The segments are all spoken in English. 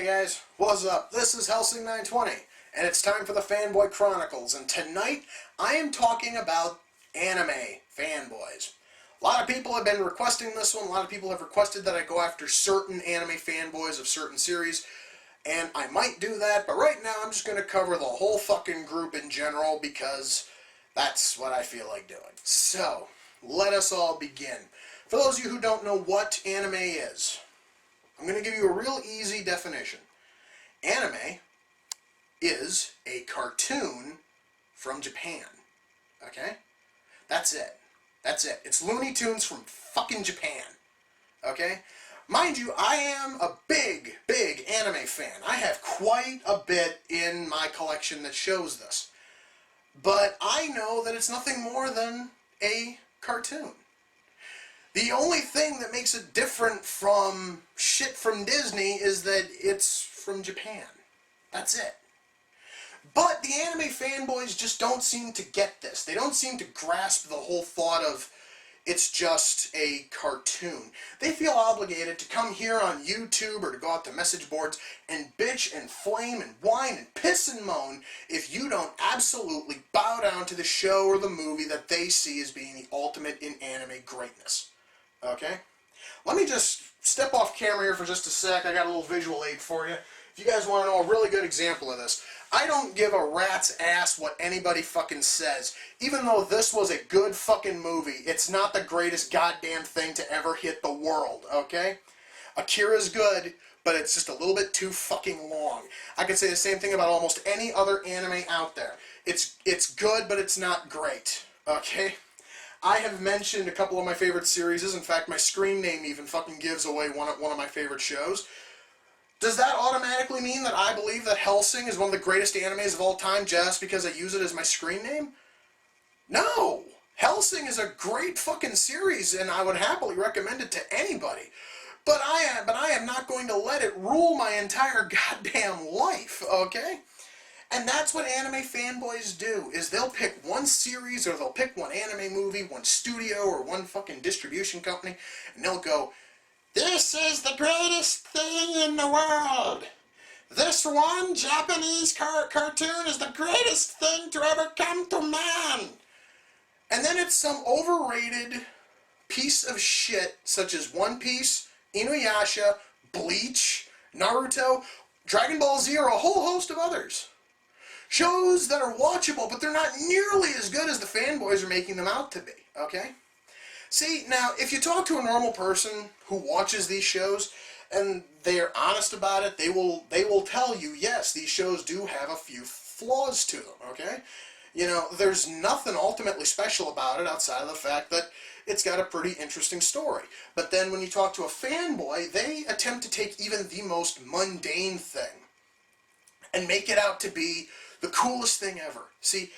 Hey guys, what's up? This is Hellsing920, and it's time for the Fanboy Chronicles, and tonight I am talking about anime fanboys. A lot of people have been requesting this one. A lot of people have requested that I go after certain anime fanboys of certain series, and I might do that, but right now I'm just going to cover the whole fucking group in general because that's what I feel like doing. So, let us all begin. For those of you who don't know what anime is, I'm going to give you a real easy definition. Anime is a cartoon from Japan. Okay? That's it. That's it. It's Looney Tunes from fucking Japan. Okay? Mind you, I am a big, big anime fan. I have quite a bit in my collection that shows this. But I know that it's nothing more than a cartoon. The only thing that makes it different from shit from Disney is that it's from Japan. That's it. But the anime fanboys just don't seem to get this. They don't seem to grasp the whole thought of it's just a cartoon. They feel obligated to come here on YouTube or to go out to message boards and bitch and flame and whine and piss and moan if you don't absolutely bow down to the show or the movie that they see as being the ultimate in anime greatness. Okay? Let me just step off camera here for just a sec. I got a little visual aid for you. If you guys want to know a really good example of this, I don't give a rat's ass what anybody fucking says. Even though this was a good fucking movie, it's not the greatest goddamn thing to ever hit the world, okay? Akira's good, but it's just a little bit too fucking long. I could say the same thing about almost any other anime out there. It's good, but it's not great, okay? I have mentioned a couple of my favorite series. In fact, my screen name even fucking gives away one of my favorite shows. Does that automatically mean that I believe that Hellsing is one of the greatest animes of all time just because I use it as my screen name? No! Hellsing is a great fucking series, and I would happily recommend it to anybody. But I am not going to let it rule my entire goddamn life, okay? And that's what anime fanboys do, is they'll pick one series or they'll pick one anime movie, one studio or one fucking distribution company, and they'll go, "This is the greatest thing in the world. This one Japanese cartoon is the greatest thing to ever come to man." And then it's some overrated piece of shit such as One Piece, Inuyasha, Bleach, Naruto, Dragon Ball Z, or a whole host of others. Shows that are watchable, but they're not nearly as good as the fanboys are making them out to be, okay? See, now, if you talk to a normal person who watches these shows, and they're honest about it, they will tell you, yes, these shows do have a few flaws to them, okay? You know, there's nothing ultimately special about it outside of the fact that it's got a pretty interesting story. But then when you talk to a fanboy, they attempt to take even the most mundane thing and make it out to be the coolest thing ever. See,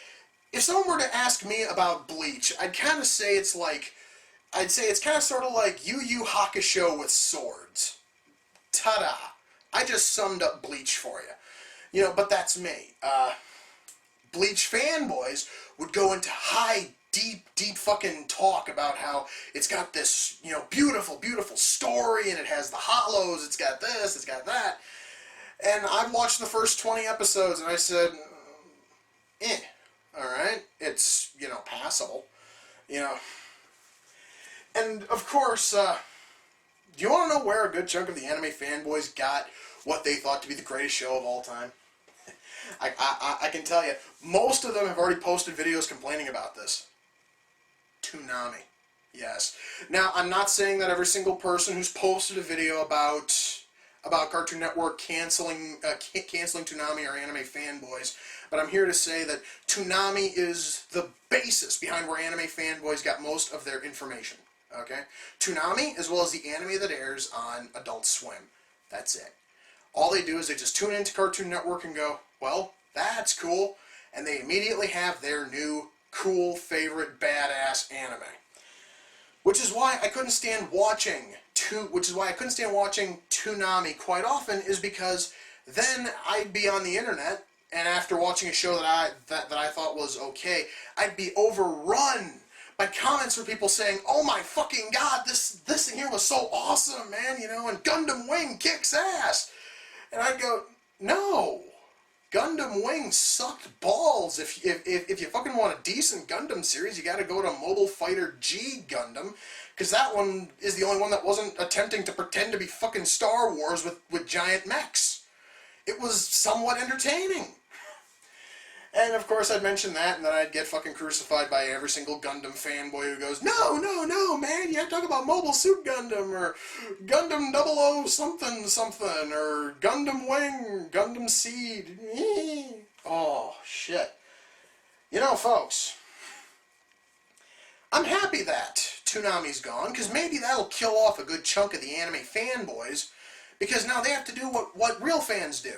if someone were to ask me about Bleach, I'd kind of say it's kind of sort of like Yu Yu Hakusho with swords. Ta-da! I just summed up Bleach for you. You know, but that's me. Bleach fanboys would go into high, deep fucking talk about how it's got this, you know, beautiful, beautiful story, and it has the hollows, it's got this, it's got that. And I've watched the first 20 episodes, and I said, alright, it's, you know, passable, you know. And, of course, do you want to know where a good chunk of the anime fanboys got what they thought to be the greatest show of all time? I can tell you, most of them have already posted videos complaining about this. Toonami. Yes. Now, I'm not saying that every single person who's posted a video about Cartoon Network canceling Toonami or anime fanboys, but I'm here to say that Toonami is the basis behind where anime fanboys got most of their information. Okay? Toonami, as well as the anime that airs on Adult Swim. That's it. All they do is they just tune into Cartoon Network and go, well, that's cool, and they immediately have their new, cool, favorite, badass anime. Which is why I couldn't stand watching Toonami quite often, is because then I'd be on the internet, and after watching a show that I thought was okay, I'd be overrun by comments from people saying, "Oh my fucking god, this thing here was so awesome, man, you know, and Gundam Wing kicks ass." And I'd go, no. Gundam Wing sucked balls. If you fucking want a decent Gundam series, you got to go to Mobile Fighter G Gundam, because that one is the only one that wasn't attempting to pretend to be fucking Star Wars with giant mechs. It was somewhat entertaining. And of course I'd mention that, and then I'd get fucking crucified by every single Gundam fanboy who goes, no, no, no, man, you have to talk about Mobile Suit Gundam, or Gundam 00 something something, or Gundam Wing, Gundam Seed. Oh, shit. You know, folks, I'm happy that Toonami's gone, because maybe that'll kill off a good chunk of the anime fanboys, because now they have to do what real fans do.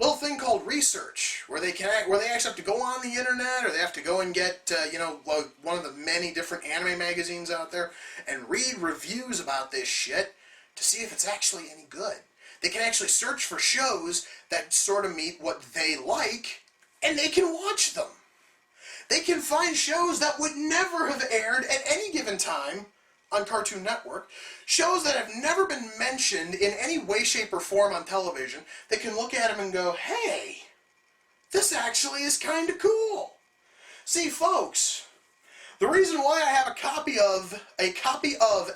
Little thing called research, where they actually have to go on the internet, or they have to go and get like one of the many different anime magazines out there and read reviews about this shit to see if it's actually any good. They can actually search for shows that sort of meet what they like, and they can watch them. They can find shows that would never have aired at any given time on Cartoon Network, shows that have never been mentioned in any way, shape, or form on television. They can look at them and go, hey, this actually is kind of cool. See, folks, the reason why I have a copy of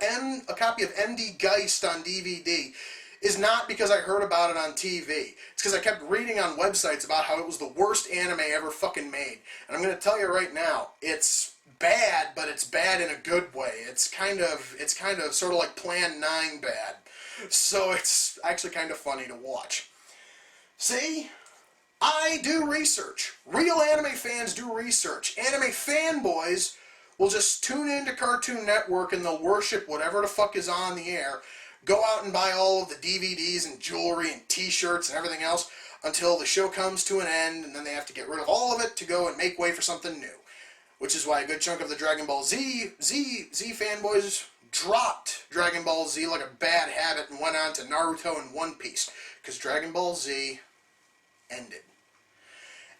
MD Geist on DVD is not because I heard about it on TV. It's because I kept reading on websites about how it was the worst anime ever fucking made. And I'm going to tell you right now, it's bad, but it's bad in a good way. It's kind of sort of like Plan 9 bad. So it's actually kind of funny to watch. See? I do research. Real anime fans do research. Anime fanboys will just tune into Cartoon Network and they'll worship whatever the fuck is on the air, go out and buy all of the DVDs and jewelry and t-shirts and everything else until the show comes to an end, and then they have to get rid of all of it to go and make way for something new. Which is why a good chunk of the Dragon Ball Z fanboys dropped Dragon Ball Z like a bad habit and went on to Naruto and One Piece. Because Dragon Ball Z ended.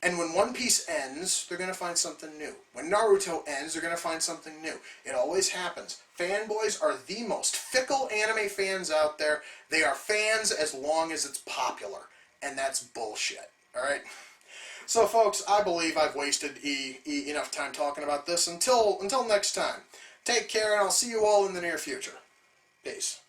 And when One Piece ends, they're going to find something new. When Naruto ends, they're going to find something new. It always happens. Fanboys are the most fickle anime fans out there. They are fans as long as it's popular. And that's bullshit. Alright? So, folks, I believe I've wasted enough time talking about this. Until next time, take care, and I'll see you all in the near future. Peace.